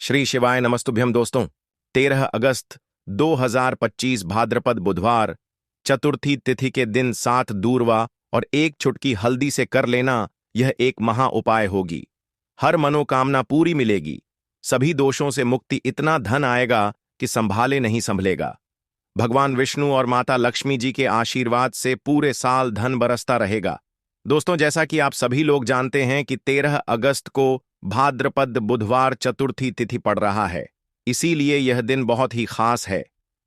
श्री शिवाय नमस्तुभ्यम दोस्तों। 13 अगस्त 2025 भाद्रपद बुधवार चतुर्थी तिथि के दिन 7 दूर्वा और एक चुटकी हल्दी से कर लेना यह एक महा उपाय होगी। हर मनोकामना पूरी मिलेगी। सभी दोषों से मुक्ति, इतना धन आएगा कि संभाले नहीं संभलेगा। भगवान विष्णु और माता लक्ष्मी जी के आशीर्वाद से पूरे साल धन बरसता रहेगा। दोस्तों, जैसा कि आप सभी लोग जानते हैं कि 13 अगस्त को भाद्रपद बुधवार चतुर्थी तिथि पड़ रहा है। इसीलिए यह दिन बहुत ही खास है,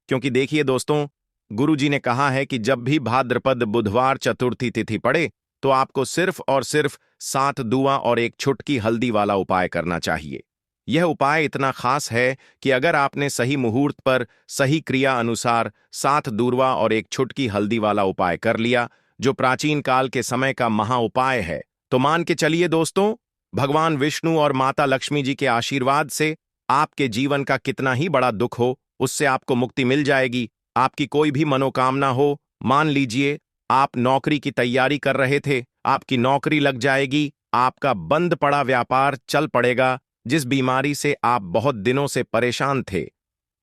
क्योंकि देखिए दोस्तों, गुरु जी ने कहा है कि जब भी भाद्रपद बुधवार चतुर्थी तिथि पड़े तो आपको सिर्फ और सिर्फ 7 दुआ और एक छुटकी हल्दी वाला उपाय करना चाहिए। यह उपाय इतना खास है कि अगर आपने सही मुहूर्त पर सही क्रिया अनुसार 7 दूर्वा और एक छुटकी हल्दी वाला उपाय कर लिया, जो प्राचीन काल के समय का महा उपाय है, तो मान के चलिए दोस्तों, भगवान विष्णु और माता लक्ष्मी जी के आशीर्वाद से आपके जीवन का कितना ही बड़ा दुख हो, उससे आपको मुक्ति मिल जाएगी। आपकी कोई भी मनोकामना हो, मान लीजिए आप नौकरी की तैयारी कर रहे थे, आपकी नौकरी लग जाएगी, आपका बंद पड़ा व्यापार चल पड़ेगा। जिस बीमारी से आप बहुत दिनों से परेशान थे,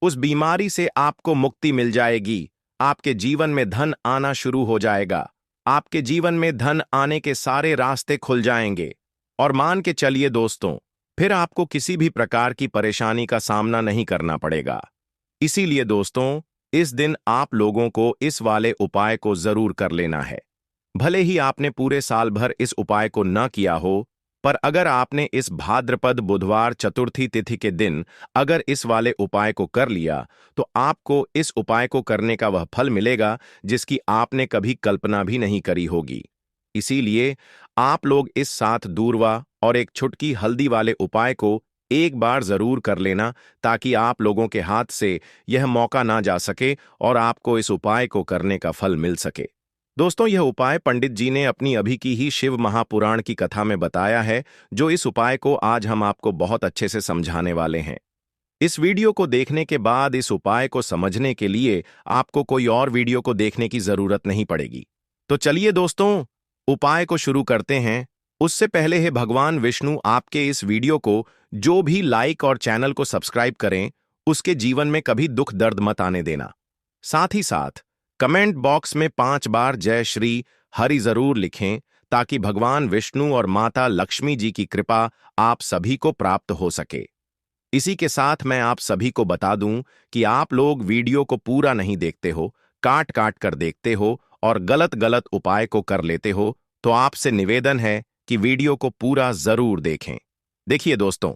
उस बीमारी से आपको मुक्ति मिल जाएगी। आपके जीवन में धन आना शुरू हो जाएगा। आपके जीवन में धन आने के सारे रास्ते खुल जाएंगे। और मान के चलिए दोस्तों, फिर आपको किसी भी प्रकार की परेशानी का सामना नहीं करना पड़ेगा। इसीलिए दोस्तों, इस दिन आप लोगों को इस वाले उपाय को जरूर कर लेना है। भले ही आपने पूरे साल भर इस उपाय को न किया हो, पर अगर आपने इस भाद्रपद बुधवार चतुर्थी तिथि के दिन अगर इस वाले उपाय को कर लिया, तो आपको इस उपाय को करने का वह फल मिलेगा जिसकी आपने कभी कल्पना भी नहीं करी होगी। इसीलिए आप लोग इस 7 दूर्वा और एक छुटकी हल्दी वाले उपाय को एक बार जरूर कर लेना, ताकि आप लोगों के हाथ से यह मौका ना जा सके और आपको इस उपाय को करने का फल मिल सके। दोस्तों, यह उपाय पंडित जी ने अपनी अभी की ही शिव महापुराण की कथा में बताया है, जो इस उपाय को आज हम आपको बहुत अच्छे से समझाने वाले हैं। इस वीडियो को देखने के बाद इस उपाय को समझने के लिए आपको कोई और वीडियो को देखने की जरूरत नहीं पड़ेगी। तो चलिए दोस्तों, उपाय को शुरू करते हैं। उससे पहले है भगवान विष्णु आपके इस वीडियो को जो भी लाइक और चैनल को सब्सक्राइब करें, उसके जीवन में कभी दुख दर्द मत आने देना। साथ ही साथ कमेंट बॉक्स में 5 बार जय श्री हरि जरूर लिखें, ताकि भगवान विष्णु और माता लक्ष्मी जी की कृपा आप सभी को प्राप्त हो सके। इसी के साथ मैं आप सभी को बता दूं कि आप लोग वीडियो को पूरा नहीं देखते हो, काट काट कर देखते हो और गलत गलत उपाय को कर लेते हो, तो आपसे निवेदन है कि वीडियो को पूरा जरूर देखें। देखिए दोस्तों,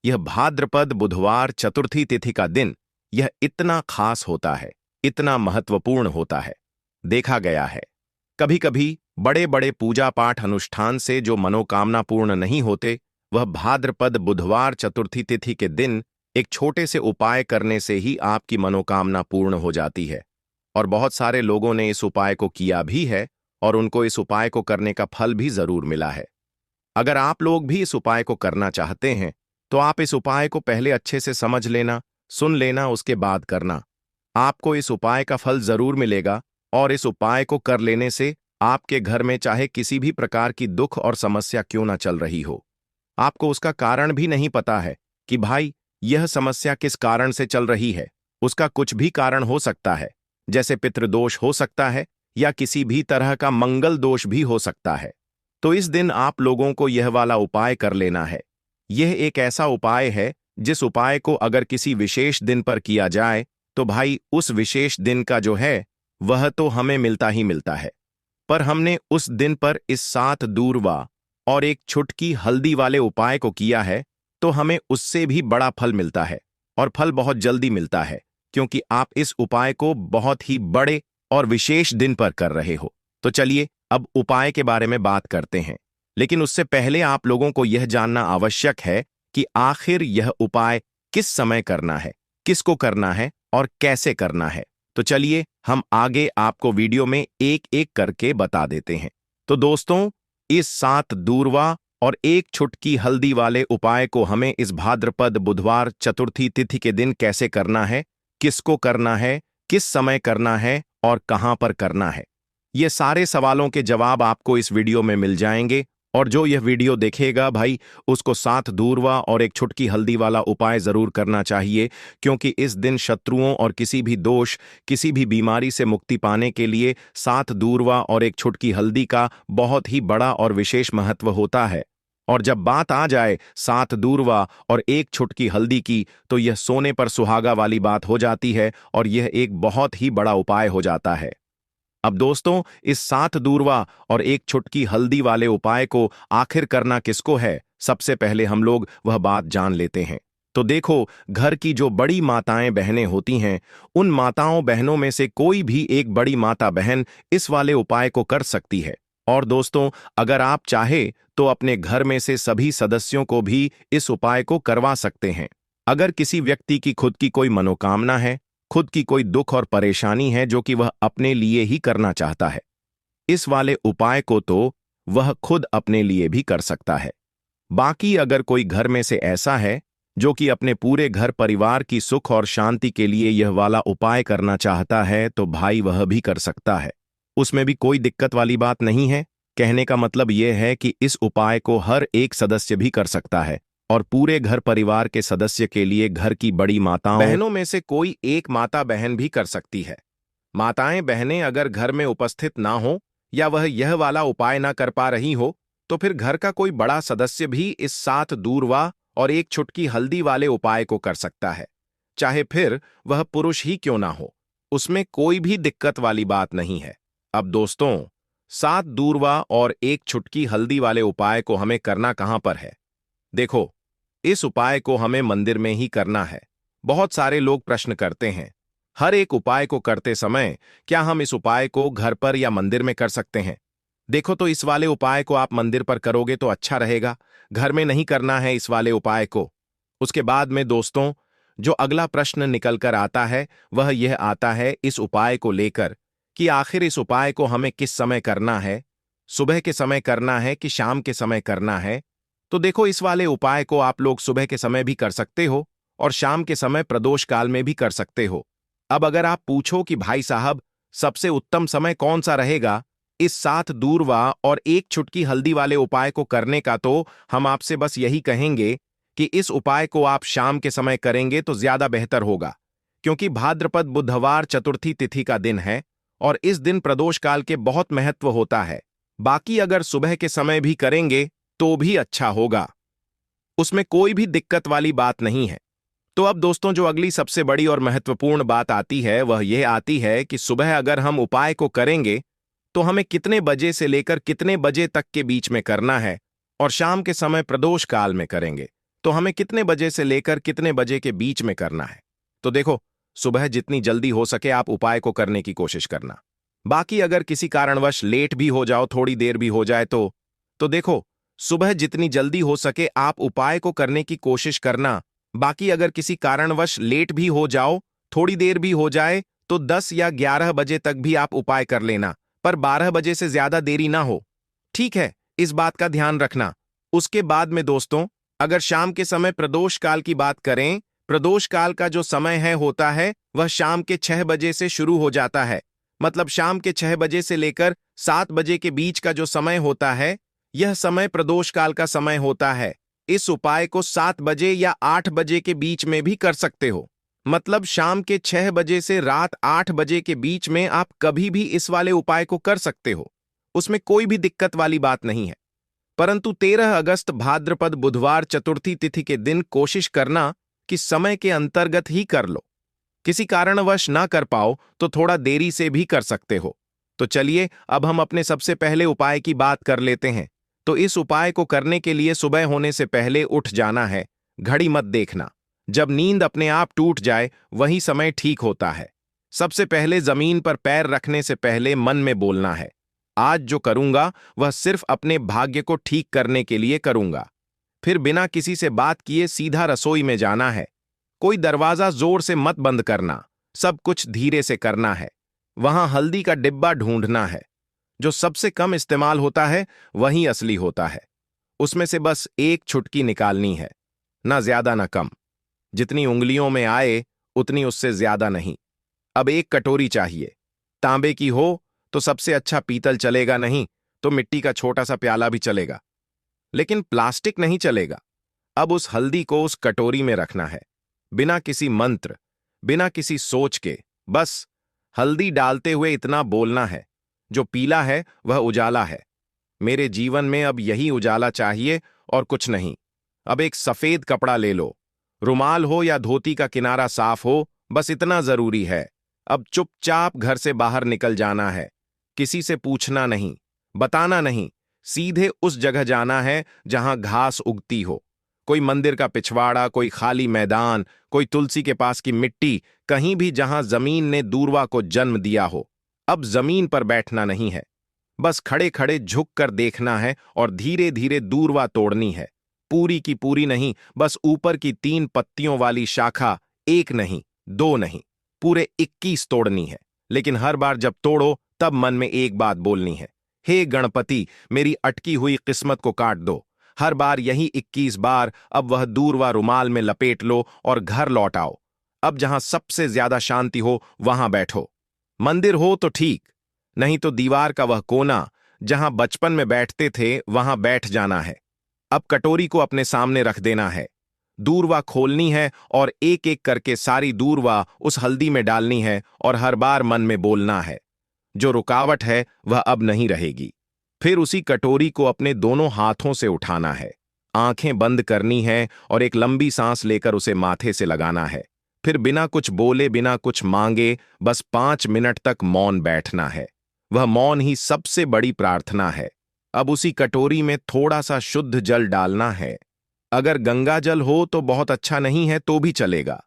यह भाद्रपद बुधवार चतुर्थी तिथि का दिन यह इतना खास होता है, इतना महत्वपूर्ण होता है। देखा गया है कभी कभी बड़े बड़े पूजा पाठ अनुष्ठान से जो मनोकामना पूर्ण नहीं होते, वह भाद्रपद बुधवार चतुर्थी तिथि के दिन एक छोटे से उपाय करने से ही आपकी मनोकामना पूर्ण हो जाती है। और बहुत सारे लोगों ने इस उपाय को किया भी है और उनको इस उपाय को करने का फल भी जरूर मिला है। अगर आप लोग भी इस उपाय को करना चाहते हैं, तो आप इस उपाय को पहले अच्छे से समझ लेना, सुन लेना, उसके बाद करना। आपको इस उपाय का फल जरूर मिलेगा। और इस उपाय को कर लेने से आपके घर में चाहे किसी भी प्रकार की दुख और समस्या क्यों ना चल रही हो, आपको उसका कारण भी नहीं पता है कि भाई यह समस्या किस कारण से चल रही है, उसका कुछ भी कारण हो सकता है। जैसे पितृदोष हो सकता है या किसी भी तरह का मंगल दोष भी हो सकता है। तो इस दिन आप लोगों को यह वाला उपाय कर लेना है। यह एक ऐसा उपाय है जिस उपाय को अगर किसी विशेष दिन पर किया जाए, तो भाई उस विशेष दिन का जो है वह तो हमें मिलता ही मिलता है। पर हमने उस दिन पर इस 7 दूर्वा और एक छुटकी हल्दी वाले उपाय को किया है, तो हमें उससे भी बड़ा फल मिलता है। और फल बहुत जल्दी मिलता है, क्योंकि आप इस उपाय को बहुत ही बड़े और विशेष दिन पर कर रहे हो। तो चलिए अब उपाय के बारे में बात करते हैं। लेकिन उससे पहले आप लोगों को यह जानना आवश्यक है कि आखिर यह उपाय किस समय करना है, किसको करना है और कैसे करना है। तो चलिए हम आगे आपको वीडियो में एक एक करके बता देते हैं। तो दोस्तों, इस 7 दूर्वा और एक छुटकी हल्दी वाले उपाय को हमें इस भाद्रपद बुधवार चतुर्थी तिथि के दिन कैसे करना है, किसको करना है, किस समय करना है और कहां पर करना है, ये सारे सवालों के जवाब आपको इस वीडियो में मिल जाएंगे। और जो यह वीडियो देखेगा भाई, उसको 7 दूर्वा और एक छुटकी हल्दी वाला उपाय जरूर करना चाहिए, क्योंकि इस दिन शत्रुओं और किसी भी दोष, किसी भी बीमारी से मुक्ति पाने के लिए 7 दूर्वा और एक छुटकी हल्दी का बहुत ही बड़ा और विशेष महत्व होता है। और जब बात आ जाए 7 दूर्वा और एक छुटकी हल्दी की, तो यह सोने पर सुहागा वाली बात हो जाती है और यह एक बहुत ही बड़ा उपाय हो जाता है। अब दोस्तों, इस 7 दूर्वा और एक छुटकी हल्दी वाले उपाय को आखिर करना किसको है, सबसे पहले हम लोग वह बात जान लेते हैं। तो देखो, घर की जो बड़ी माताएं बहनें होती हैं, उन माताओं बहनों में से कोई भी एक बड़ी माता बहन इस वाले उपाय को कर सकती है। और दोस्तों, अगर आप चाहे तो अपने घर में से सभी सदस्यों को भी इस उपाय को करवा सकते हैं। अगर किसी व्यक्ति की खुद की कोई मनोकामना है, खुद की कोई दुख और परेशानी है जो कि वह अपने लिए ही करना चाहता है, इस वाले उपाय को तो वह खुद अपने लिए भी कर सकता है। बाकी अगर कोई घर में से ऐसा है जो कि अपने पूरे घर परिवार की सुख और शांति के लिए यह वाला उपाय करना चाहता है, तो भाई वह भी कर सकता है। उसमें भी कोई दिक्कत वाली बात नहीं है। कहने का मतलब यह है कि इस उपाय को हर एक सदस्य भी कर सकता है और पूरे घर परिवार के सदस्य के लिए घर की बड़ी माताओं बहनों में से कोई एक माता बहन भी कर सकती है। माताएं बहनें अगर घर में उपस्थित ना हो या वह यह वाला उपाय ना कर पा रही हो, तो फिर घर का कोई बड़ा सदस्य भी इस 7 दूर्वा और एक छुटकी हल्दी वाले उपाय को कर सकता है, चाहे फिर वह पुरुष ही क्यों ना हो। उसमें कोई भी दिक्कत वाली बात नहीं है। अब दोस्तों, 7 दूर्वा और एक छुटकी हल्दी वाले उपाय को हमें करना कहां पर है? देखो, इस उपाय को हमें मंदिर में ही करना है। बहुत सारे लोग प्रश्न करते हैं, हर एक उपाय को करते समय क्या हम इस उपाय को घर पर या मंदिर में कर सकते हैं? देखो, तो इस वाले उपाय को आप मंदिर पर करोगे तो अच्छा रहेगा, घर में नहीं करना है इस वाले उपाय को। उसके बाद में दोस्तों, जो अगला प्रश्न निकल कर आता है वह यह आता है इस उपाय को लेकर कि आखिर इस उपाय को हमें किस समय करना है, सुबह के समय करना है कि शाम के समय करना है? तो देखो, इस वाले उपाय को आप लोग सुबह के समय भी कर सकते हो और शाम के समय प्रदोष काल में भी कर सकते हो। अब अगर आप पूछो कि भाई साहब, सबसे उत्तम समय कौन सा रहेगा इस 7 दूर्वा और एक छुटकी हल्दी वाले उपाय को करने का, तो हम आपसे बस यही कहेंगे कि इस उपाय को आप शाम के समय करेंगे तो ज्यादा बेहतर होगा, क्योंकि भाद्रपद बुधवार चतुर्थी तिथि का दिन है और इस दिन प्रदोष काल के बहुत महत्व होता है। बाकी अगर सुबह के समय भी करेंगे तो भी अच्छा होगा, उसमें कोई भी दिक्कत वाली बात नहीं है। तो अब दोस्तों, जो अगली सबसे बड़ी और महत्वपूर्ण बात आती है वह यह आती है कि सुबह अगर हम उपाय को करेंगे तो हमें कितने बजे से लेकर कितने बजे तक के बीच में करना है, और शाम के समय प्रदोष काल में करेंगे तो हमें कितने बजे से लेकर कितने बजे के बीच में करना है। तो देखो, सुबह जितनी जल्दी हो सके आप उपाय को करने की कोशिश करना। बाकी अगर किसी कारणवश लेट भी हो जाओ, थोड़ी देर भी हो जाए तो देखो, सुबह जितनी जल्दी हो सके आप उपाय को करने की कोशिश करना। बाकी अगर किसी कारणवश लेट भी हो जाओ, थोड़ी देर भी हो जाए, तो 10 या 11 बजे तक भी आप उपाय कर लेना, पर 12 बजे से ज्यादा देरी ना हो। ठीक है, इस बात का ध्यान रखना। उसके बाद में दोस्तों, अगर शाम के समय प्रदोष काल की बात करें, प्रदोष काल का जो समय है होता है वह शाम के 6 बजे से शुरू हो जाता है। मतलब शाम के 6 बजे से लेकर 7 बजे के बीच का जो समय होता है, यह समय प्रदोष काल का समय होता है। इस उपाय को 7 बजे या 8 बजे के बीच में भी कर सकते हो। मतलब शाम के 6 बजे से रात 8 बजे के बीच में आप कभी भी इस वाले उपाय को कर सकते हो, उसमें कोई भी दिक्कत वाली बात नहीं है। परंतु 13 अगस्त भाद्रपद बुधवार चतुर्थी तिथि के दिन कोशिश करना कि समय के अंतर्गत ही कर लो। किसी कारणवश ना कर पाओ तो थोड़ा देरी से भी कर सकते हो। तो चलिए, अब हम अपने सबसे पहले उपाय की बात कर लेते हैं। तो इस उपाय को करने के लिए सुबह होने से पहले उठ जाना है, घड़ी मत देखना। जब नींद अपने आप टूट जाए वही समय ठीक होता है। सबसे पहले जमीन पर पैर रखने से पहले मन में बोलना है, आज जो करूंगा वह सिर्फ अपने भाग्य को ठीक करने के लिए करूंगा। फिर बिना किसी से बात किए सीधा रसोई में जाना है। कोई दरवाजा जोर से मत बंद करना, सब कुछ धीरे से करना है। वहां हल्दी का डिब्बा ढूंढना है, जो सबसे कम इस्तेमाल होता है वही असली होता है। उसमें से बस एक छुटकी निकालनी है, ना ज्यादा ना कम। जितनी उंगलियों में आए उतनी, उससे ज्यादा नहीं। अब एक कटोरी चाहिए, तांबे की हो तो सबसे अच्छा, पीतल चलेगा, नहीं तो मिट्टी का छोटा सा प्याला भी चलेगा। लेकिन प्लास्टिक नहीं चलेगा। अब उस हल्दी को उस कटोरी में रखना है, बिना किसी मंत्र, बिना किसी सोच के। बस हल्दी डालते हुए इतना बोलना है, जो पीला है वह उजाला है। मेरे जीवन में अब यही उजाला चाहिए और कुछ नहीं। अब एक सफेद कपड़ा ले लो, रुमाल हो या धोती का किनारा साफ हो, बस इतना जरूरी है। अब चुपचाप घर से बाहर निकल जाना है। किसी से पूछना नहीं, बताना नहीं, सीधे उस जगह जाना है जहां घास उगती हो। कोई मंदिर का पिछवाड़ा, कोई खाली मैदान, कोई तुलसी के पास की मिट्टी, कहीं भी जहां जमीन ने दूर्वा को जन्म दिया हो। अब जमीन पर बैठना नहीं है, बस खड़े खड़े झुक कर देखना है और धीरे धीरे दूर्वा तोड़नी है। पूरी की पूरी नहीं, बस ऊपर की 3 पत्तियों वाली शाखा, एक नहीं, 2 नहीं, पूरे 21 तोड़नी है। लेकिन हर बार जब तोड़ो तब मन में एक बात बोलनी है, हे गणपति, मेरी अटकी हुई किस्मत को काट दो। हर बार यही 21 बार। अब वह दूर्वा रुमाल में लपेट लो और घर लौट आओ। अब जहां सबसे ज्यादा शांति हो वहां बैठो। मंदिर हो तो ठीक, नहीं तो दीवार का वह कोना जहां बचपन में बैठते थे वहां बैठ जाना है। अब कटोरी को अपने सामने रख देना है, दूर्वा खोलनी है और एक एक करके सारी दूर्वा उस हल्दी में डालनी है और हर बार मन में बोलना है, जो रुकावट है वह अब नहीं रहेगी। फिर उसी कटोरी को अपने दोनों हाथों से उठाना है, आंखें बंद करनी है और एक लंबी सांस लेकर उसे माथे से लगाना है। फिर बिना कुछ बोले, बिना कुछ मांगे, बस 5 मिनट तक मौन बैठना है। वह मौन ही सबसे बड़ी प्रार्थना है। अब उसी कटोरी में थोड़ा सा शुद्ध जल डालना है। अगर गंगा जल हो तो बहुत अच्छा, नहीं है तो भी चलेगा।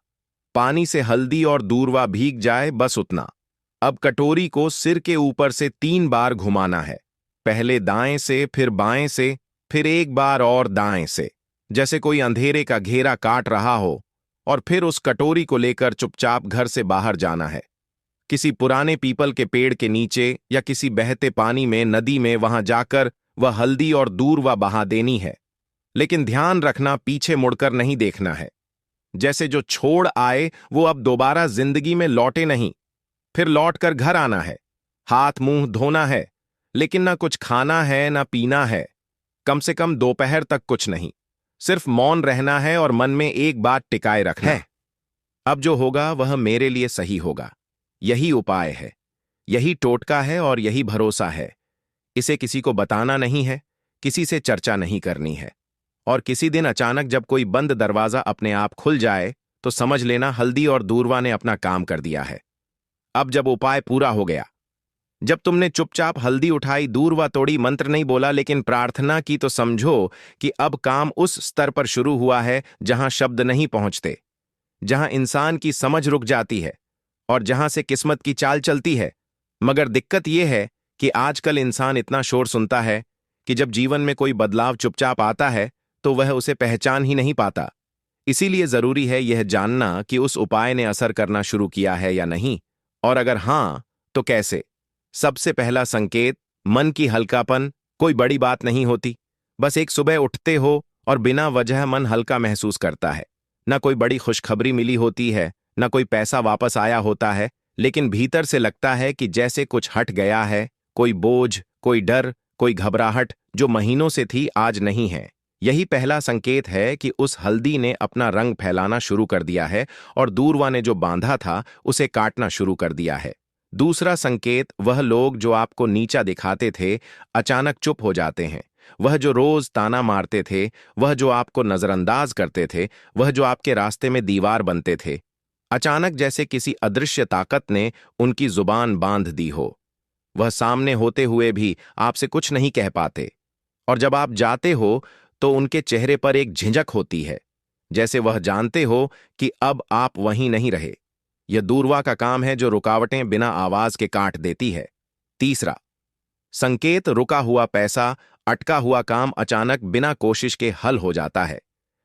पानी से हल्दी और दूर्वा भीग जाए, बस उतना। अब कटोरी को सिर के ऊपर से 3 बार घुमाना है, पहले दाएं से, फिर बाएं से, फिर एक बार और दाएं से, जैसे कोई अंधेरे का घेरा काट रहा हो। और फिर उस कटोरी को लेकर चुपचाप घर से बाहर जाना है, किसी पुराने पीपल के पेड़ के नीचे या किसी बहते पानी में, नदी में, वहां जाकर वह हल्दी और दूर्वा बहा देनी है। लेकिन ध्यान रखना, पीछे मुड़कर नहीं देखना है। जैसे जो छोड़ आए वो अब दोबारा जिंदगी में लौटे नहीं। फिर लौटकर घर आना है, हाथ मुंह धोना है, लेकिन ना कुछ खाना है ना पीना है। कम से कम दोपहर तक कुछ नहीं, सिर्फ मौन रहना है और मन में एक बात टिकाए रखना है, अब जो होगा वह मेरे लिए सही होगा। यही उपाय है, यही टोटका है और यही भरोसा है। इसे किसी को बताना नहीं है, किसी से चर्चा नहीं करनी है। और किसी दिन अचानक जब कोई बंद दरवाजा अपने आप खुल जाए तो समझ लेना हल्दी और दूर्वा ने अपना काम कर दिया है। अब जब उपाय पूरा हो गया, जब तुमने चुपचाप हल्दी उठाई, दूर्वा तोड़ी, मंत्र नहीं बोला लेकिन प्रार्थना की, तो समझो कि अब काम उस स्तर पर शुरू हुआ है जहां शब्द नहीं पहुंचते, जहां इंसान की समझ रुक जाती है और जहां से किस्मत की चाल चलती है। मगर दिक्कत यह है कि आजकल इंसान इतना शोर सुनता है कि जब जीवन में कोई बदलाव चुपचाप आता है तो वह उसे पहचान ही नहीं पाता। इसीलिए जरूरी है यह जानना कि उस उपाय ने असर करना शुरू किया है या नहीं, और अगर हां तो कैसे। सबसे पहला संकेत, मन की हल्कापन। कोई बड़ी बात नहीं होती, बस एक सुबह उठते हो और बिना वजह मन हल्का महसूस करता है। ना कोई बड़ी खुशखबरी मिली होती है, ना कोई पैसा वापस आया होता है, लेकिन भीतर से लगता है कि जैसे कुछ हट गया है। कोई बोझ, कोई डर, कोई घबराहट जो महीनों से थी आज नहीं है। यही पहला संकेत है कि उस हल्दी ने अपना रंग फैलाना शुरू कर दिया है और दूर्वा ने जो बांधा था उसे काटना शुरू कर दिया है। दूसरा संकेत, वह लोग जो आपको नीचा दिखाते थे अचानक चुप हो जाते हैं। वह जो रोज ताना मारते थे, वह जो आपको नजरअंदाज करते थे, वह जो आपके रास्ते में दीवार बनते थे, अचानक जैसे किसी अदृश्य ताकत ने उनकी जुबान बांध दी हो। वह सामने होते हुए भी आपसे कुछ नहीं कह पाते, और जब आप जाते हो तो उनके चेहरे पर एक झिझक होती है, जैसे वह जानते हो कि अब आप वहीं नहीं रहे। यह दूर्वा का काम है जो रुकावटें बिना आवाज के काट देती है। तीसरा संकेत, रुका हुआ पैसा, अटका हुआ काम अचानक बिना कोशिश के हल हो जाता है,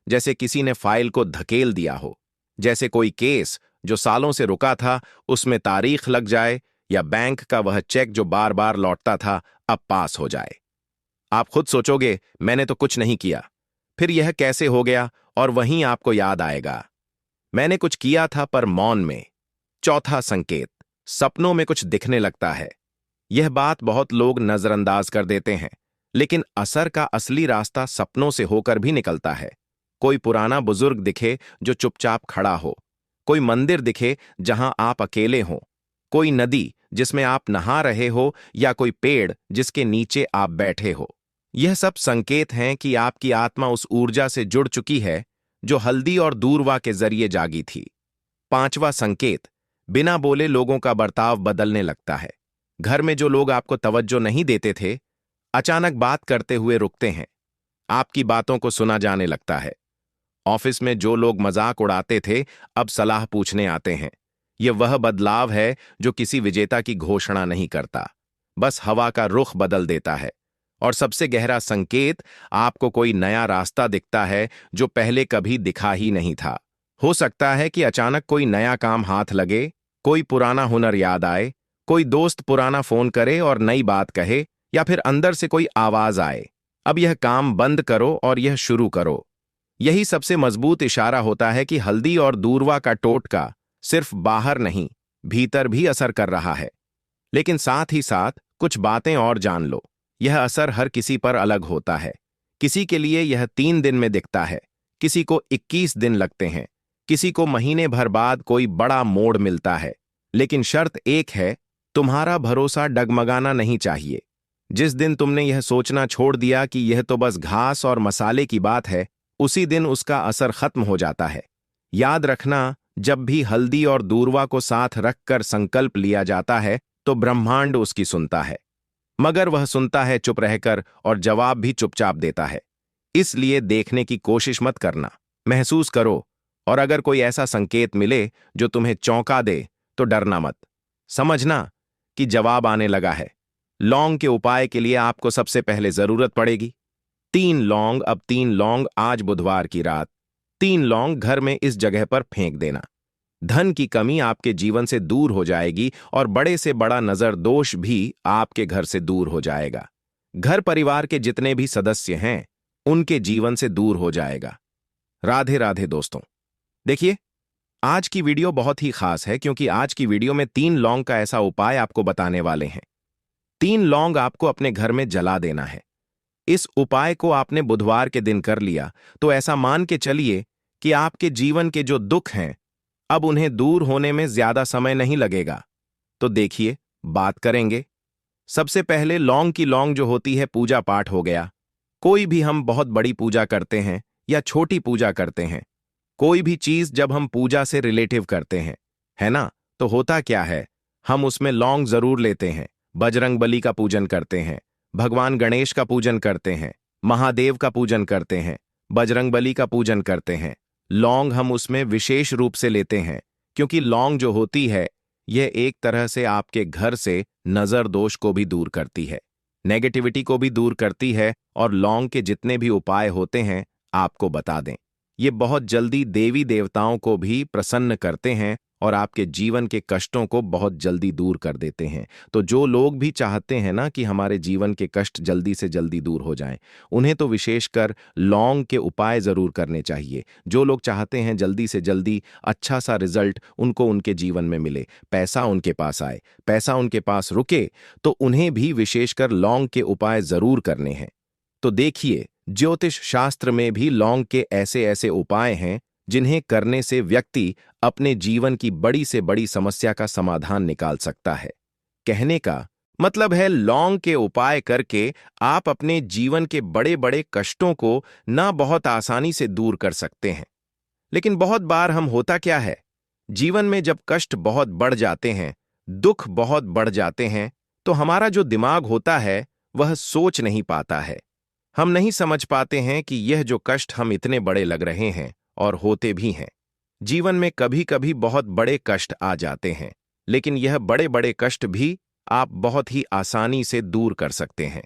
जैसे किसी ने फाइल को धकेल दिया हो, जैसे कोई केस जो सालों से रुका था उसमें तारीख लग जाए, या बैंक का वह चेक जो बार बार लौटता था अब पास हो जाए। आप खुद सोचोगे मैंने तो कुछ नहीं किया, फिर यह कैसे हो गया, और वहीं आपको याद आएगा मैंने कुछ किया था पर मौन में। चौथा संकेत, सपनों में कुछ दिखने लगता है। यह बात बहुत लोग नजरअंदाज कर देते हैं, लेकिन असर का असली रास्ता सपनों से होकर भी निकलता है। कोई पुराना बुजुर्ग दिखे जो चुपचाप खड़ा हो, कोई मंदिर दिखे जहां आप अकेले हो, कोई नदी जिसमें आप नहा रहे हो, या कोई पेड़ जिसके नीचे आप बैठे हो। यह सब संकेत हैं कि आपकी आत्मा उस ऊर्जा से जुड़ चुकी है जो हल्दी और दूरवा के जरिए जागी थी। पांचवा संकेत, बिना बोले लोगों का बर्ताव बदलने लगता है। घर में जो लोग आपको तवज्जो नहीं देते थे, अचानक बात करते हुए रुकते हैं। आपकी बातों को सुना जाने लगता है। ऑफिस में जो लोग मजाक उड़ाते थे, अब सलाह पूछने आते हैं। यह वह बदलाव है जो किसी विजेता की घोषणा नहीं करता, बस हवा का रुख बदल देता है। और सबसे गहरा संकेत, आपको कोई नया रास्ता दिखता है जो पहले कभी दिखा ही नहीं था। हो सकता है कि अचानक कोई नया काम हाथ लगे, कोई पुराना हुनर याद आए, कोई दोस्त पुराना फोन करे और नई बात कहे, या फिर अंदर से कोई आवाज आए, अब यह काम बंद करो और यह शुरू करो। यही सबसे मजबूत इशारा होता है कि हल्दी और दूरवा का टोटका सिर्फ बाहर नहीं, भीतर भी असर कर रहा है। लेकिन साथ ही साथ कुछ बातें और जान लो। यह असर हर किसी पर अलग होता है। किसी के लिए यह 3 दिन में दिखता है, किसी को 21 दिन लगते हैं, किसी को महीने भर बाद कोई बड़ा मोड़ मिलता है। लेकिन शर्त एक है, तुम्हारा भरोसा डगमगाना नहीं चाहिए। जिस दिन तुमने यह सोचना छोड़ दिया कि यह तो बस घास और मसाले की बात है, उसी दिन उसका असर खत्म हो जाता है। याद रखना, जब भी हल्दी और दूरवा को साथ रखकर संकल्प लिया जाता है तो ब्रह्मांड उसकी सुनता है, मगर वह सुनता है चुप रहकर और जवाब भी चुपचाप देता है। इसलिए देखने की कोशिश मत करना, महसूस करो। और अगर कोई ऐसा संकेत मिले जो तुम्हें चौंका दे तो डरना मत। समझना कि जवाब आने लगा है। लौंग के उपाय के लिए आपको सबसे पहले जरूरत पड़ेगी 3 लौंग। अब 3 लौंग आज बुधवार की रात 3 लौंग घर में इस जगह पर फेंक देना। धन की कमी आपके जीवन से दूर हो जाएगी और बड़े से बड़ा नजर दोष भी आपके घर से दूर हो जाएगा। घर परिवार के जितने भी सदस्य हैं उनके जीवन से दूर हो जाएगा। राधे राधे दोस्तों। देखिए, आज की वीडियो बहुत ही खास है क्योंकि आज की वीडियो में 3 लौंग का ऐसा उपाय आपको बताने वाले हैं। 3 लौंग आपको अपने घर में जला देना है। इस उपाय को आपने बुधवार के दिन कर लिया तो ऐसा मान के चलिए कि आपके जीवन के जो दुख हैं अब उन्हें दूर होने में ज्यादा समय नहीं लगेगा। तो देखिए, बात करेंगे। सबसे पहले लौंग की लौंग जो होती है पूजा पाठ हो गया। कोई भी हम बहुत बड़ी पूजा करते हैं या छोटी पूजा करते हैं, कोई भी चीज जब हम पूजा से रिलेटिव करते हैं, है ना, तो होता क्या है, हम उसमें लौंग जरूर लेते हैं। बजरंगबली का पूजन करते हैं, भगवान गणेश का पूजन करते हैं, महादेव का पूजन करते हैं, बजरंगबली का पूजन करते हैं। लौंग हम उसमें विशेष रूप से लेते हैं क्योंकि लौंग जो होती है यह एक तरह से आपके घर से नजर दोष को भी दूर करती है, नेगेटिविटी को भी दूर करती है। और लौंग के जितने भी उपाय होते हैं आपको बता दें, ये बहुत जल्दी देवी देवताओं को भी प्रसन्न करते हैं और आपके जीवन के कष्टों को बहुत जल्दी दूर कर देते हैं। तो जो लोग भी चाहते हैं ना कि हमारे जीवन के कष्ट जल्दी से जल्दी दूर हो जाएं, उन्हें तो विशेषकर लौंग के उपाय जरूर करने चाहिए। जो लोग चाहते हैं जल्दी से जल्दी अच्छा सा रिजल्ट उनको उनके जीवन में मिले, पैसा उनके पास आए, पैसा उनके पास रुके, तो उन्हें भी विशेषकर लौंग के उपाय जरूर करने हैं। तो देखिए, ज्योतिष शास्त्र में भी लौंग के ऐसे ऐसे उपाय हैं जिन्हें करने से व्यक्ति अपने जीवन की बड़ी से बड़ी समस्या का समाधान निकाल सकता है। कहने का मतलब है, लौंग के उपाय करके आप अपने जीवन के बड़े बड़े कष्टों को ना बहुत आसानी से दूर कर सकते हैं। लेकिन बहुत बार हम होता क्या है, जीवन में जब कष्ट बहुत बढ़ जाते हैं, दुख बहुत बढ़ जाते हैं, तो हमारा जो दिमाग होता है वह सोच नहीं पाता है। हम नहीं समझ पाते हैं कि यह जो कष्ट हम इतने बड़े लग रहे हैं और होते भी हैं। जीवन में कभी कभी बहुत बड़े कष्ट आ जाते हैं, लेकिन यह बड़े बड़े कष्ट भी आप बहुत ही आसानी से दूर कर सकते हैं।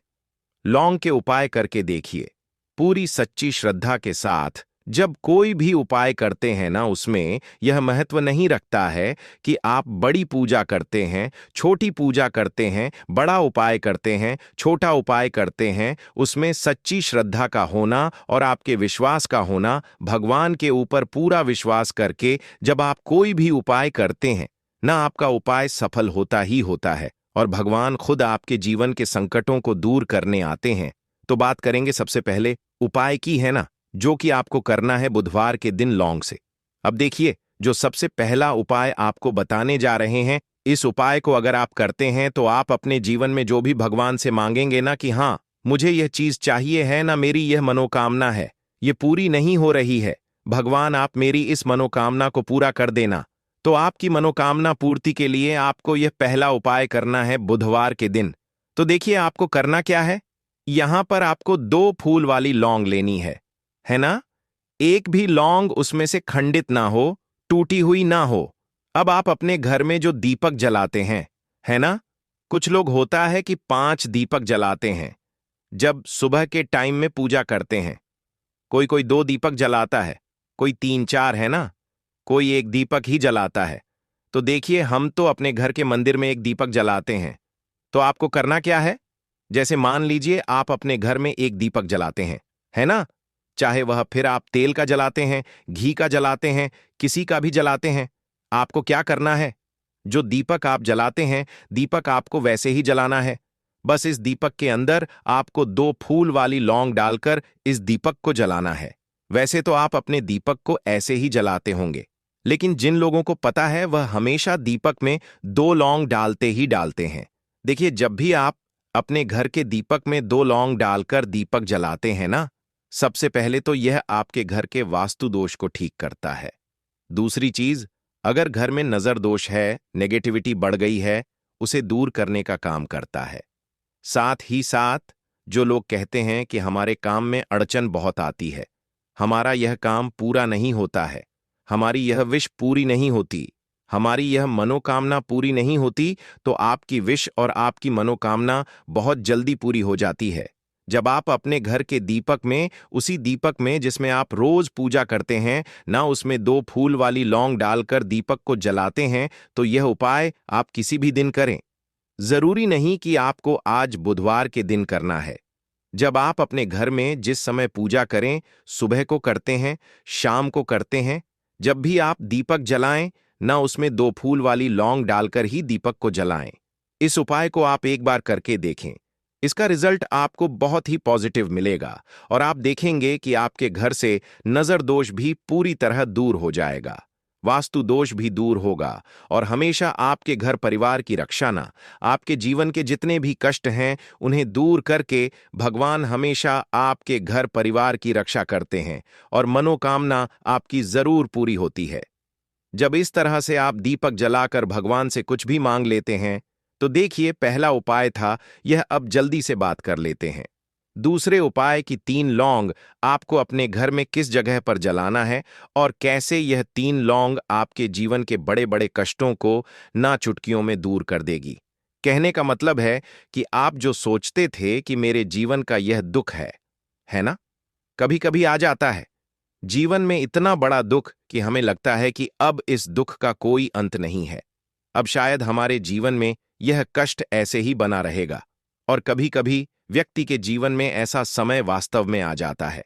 लौंग के उपाय करके देखिए, पूरी सच्ची श्रद्धा के साथ। जब कोई भी उपाय करते हैं ना, उसमें यह महत्व नहीं रखता है कि आप बड़ी पूजा करते हैं, छोटी पूजा करते हैं, बड़ा उपाय करते हैं, छोटा उपाय करते हैं। उसमें सच्ची श्रद्धा का होना और आपके विश्वास का होना, भगवान के ऊपर पूरा विश्वास करके जब आप कोई भी उपाय करते हैं ना, आपका उपाय सफल होता ही होता है और भगवान खुद आपके जीवन के संकटों को दूर करने आते हैं। तो बात करेंगे सबसे पहले उपाय की, है ना, जो कि आपको करना है बुधवार के दिन लौंग से। अब देखिए, जो सबसे पहला उपाय आपको बताने जा रहे हैं, इस उपाय को अगर आप करते हैं तो आप अपने जीवन में जो भी भगवान से मांगेंगे ना कि हाँ मुझे यह चीज चाहिए है ना, मेरी यह मनोकामना है, ये पूरी नहीं हो रही है, भगवान आप मेरी इस मनोकामना को पूरा कर देना। तो आपकी मनोकामना पूर्ति के लिए आपको यह पहला उपाय करना है बुधवार के दिन। तो देखिए आपको करना क्या है, यहां पर आपको 2 फूल वाली लौंग लेनी है ना। एक भी लौंग उसमें से खंडित ना हो, टूटी हुई ना हो। अब आप अपने घर में जो दीपक जलाते हैं, है ना, कुछ लोग होता है कि 5 दीपक जलाते हैं जब सुबह के टाइम में पूजा करते हैं। कोई कोई 2 दीपक जलाता है, कोई 3-4, है ना, कोई 1 दीपक ही जलाता है। तो देखिए हम तो अपने घर के मंदिर में 1 दीपक जलाते हैं। तो आपको करना क्या है, जैसे मान लीजिए आप अपने घर में 1 दीपक जलाते हैं, है ना, चाहे वह फिर आप तेल का जलाते हैं, घी का जलाते हैं, किसी का भी जलाते हैं। आपको क्या करना है, जो दीपक आप जलाते हैं, दीपक आपको वैसे ही जलाना है। बस इस दीपक के अंदर आपको 2 फूल वाली लौंग डालकर इस दीपक को जलाना है। वैसे तो आप अपने दीपक को ऐसे ही जलाते होंगे, लेकिन जिन लोगों को पता है वह हमेशा दीपक में 2 लौंग डालते ही डालते हैं। देखिए जब भी आप अपने घर के दीपक में 2 लौंग डालकर दीपक जलाते हैं ना, सबसे पहले तो यह आपके घर के वास्तु दोष को ठीक करता है। दूसरी चीज, अगर घर में नजर दोष है, नेगेटिविटी बढ़ गई है, उसे दूर करने का काम करता है। साथ ही साथ जो लोग कहते हैं कि हमारे काम में अड़चन बहुत आती है, हमारा यह काम पूरा नहीं होता है, हमारी यह विश पूरी नहीं होती, हमारी यह मनोकामना पूरी नहीं होती, तो आपकी विश और आपकी मनोकामना बहुत जल्दी पूरी हो जाती है। जब आप अपने घर के दीपक में, उसी दीपक में जिसमें आप रोज पूजा करते हैं ना, उसमें 2 फूल वाली लौंग डालकर दीपक को जलाते हैं, तो यह उपाय आप किसी भी दिन करें। जरूरी नहीं कि आपको आज बुधवार के दिन करना है। जब आप अपने घर में जिस समय पूजा करें, सुबह को करते हैं, शाम को करते हैं, जब भी आप दीपक जलाएं ना, उसमें 2 फूल वाली लौंग डालकर ही दीपक को जलाएं। इस उपाय को आप एक बार करके देखें, इसका रिजल्ट आपको बहुत ही पॉजिटिव मिलेगा और आप देखेंगे कि आपके घर से नजर दोष भी पूरी तरह दूर हो जाएगा, वास्तु दोष भी दूर होगा और हमेशा आपके घर परिवार की रक्षा ना, आपके जीवन के जितने भी कष्ट हैं उन्हें दूर करके भगवान हमेशा आपके घर परिवार की रक्षा करते हैं और मनोकामना आपकी जरूर पूरी होती है। जब इस तरह से आप दीपक जलाकर भगवान से कुछ भी मांग लेते हैं, तो देखिए पहला उपाय था यह, अब जल्दी से बात कर लेते हैं दूसरे उपाय की। 3 लौंग आपको अपने घर में किस जगह पर जलाना है और कैसे यह 3 लौंग आपके जीवन के बड़े बड़े कष्टों को ना चुटकियों में दूर कर देगी। कहने का मतलब है कि आप जो सोचते थे कि मेरे जीवन का यह दुख है ना, कभी कभी आ जाता है जीवन में इतना बड़ा दुख कि हमें लगता है कि अब इस दुख का कोई अंत नहीं है, अब शायद हमारे जीवन में यह कष्ट ऐसे ही बना रहेगा। और कभी कभी व्यक्ति के जीवन में ऐसा समय वास्तव में आ जाता है।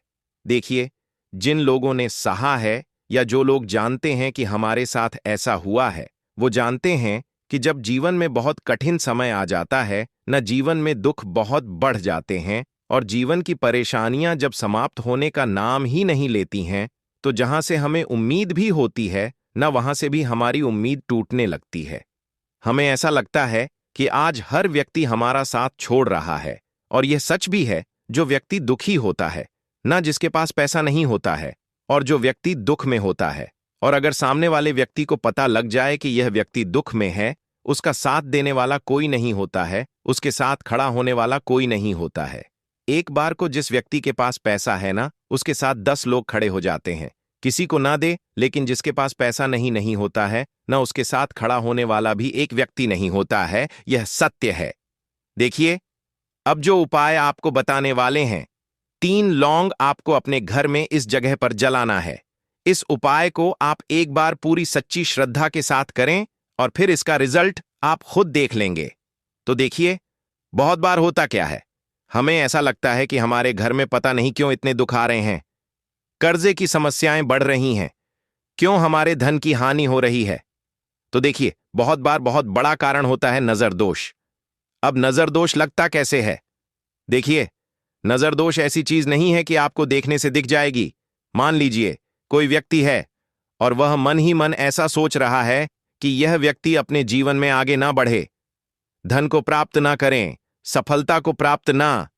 देखिए, जिन लोगों ने सहा है या जो लोग जानते हैं कि हमारे साथ ऐसा हुआ है, वो जानते हैं कि जब जीवन में बहुत कठिन समय आ जाता है न, जीवन में दुख बहुत बढ़ जाते हैं और जीवन की परेशानियां जब समाप्त होने का नाम ही नहीं लेती हैं, तो जहां से हमें उम्मीद भी होती है न, वहां से भी हमारी उम्मीद टूटने लगती है। हमें ऐसा लगता है कि आज हर व्यक्ति हमारा साथ छोड़ रहा है, और यह सच भी है। जो व्यक्ति दुखी होता है ना, जिसके पास पैसा नहीं होता है, और जो व्यक्ति दुख में होता है, और अगर सामने वाले व्यक्ति को पता लग जाए कि यह व्यक्ति दुख में है, उसका साथ देने वाला कोई नहीं होता है, उसके साथ खड़ा होने वाला कोई नहीं होता है। एक बार को जिस व्यक्ति के पास पैसा है ना, उसके साथ 10 लोग खड़े हो जाते हैं। किसी को ना दे, लेकिन जिसके पास पैसा नहीं होता है ना, उसके साथ खड़ा होने वाला भी एक व्यक्ति नहीं होता है। यह सत्य है। देखिए, अब जो उपाय आपको बताने वाले हैं, 3 लौंग आपको अपने घर में इस जगह पर जलाना है। इस उपाय को आप एक बार पूरी सच्ची श्रद्धा के साथ करें और फिर इसका रिजल्ट आप खुद देख लेंगे। तो देखिए, बहुत बार होता क्या है, हमें ऐसा लगता है कि हमारे घर में पता नहीं क्यों इतने दुख आ रहे हैं, कर्जे की समस्याएं बढ़ रही हैं, क्यों हमारे धन की हानि हो रही है। तो देखिए, बहुत बार बहुत बड़ा कारण होता है नजर दोष। अब नजर दोष लगता कैसे है? देखिए, नजर दोष ऐसी चीज नहीं है कि आपको देखने से दिख जाएगी। मान लीजिए कोई व्यक्ति है और वह मन ही मन ऐसा सोच रहा है कि यह व्यक्ति अपने जीवन में आगे ना बढ़े, धन को प्राप्त ना करें, सफलता को प्राप्त ना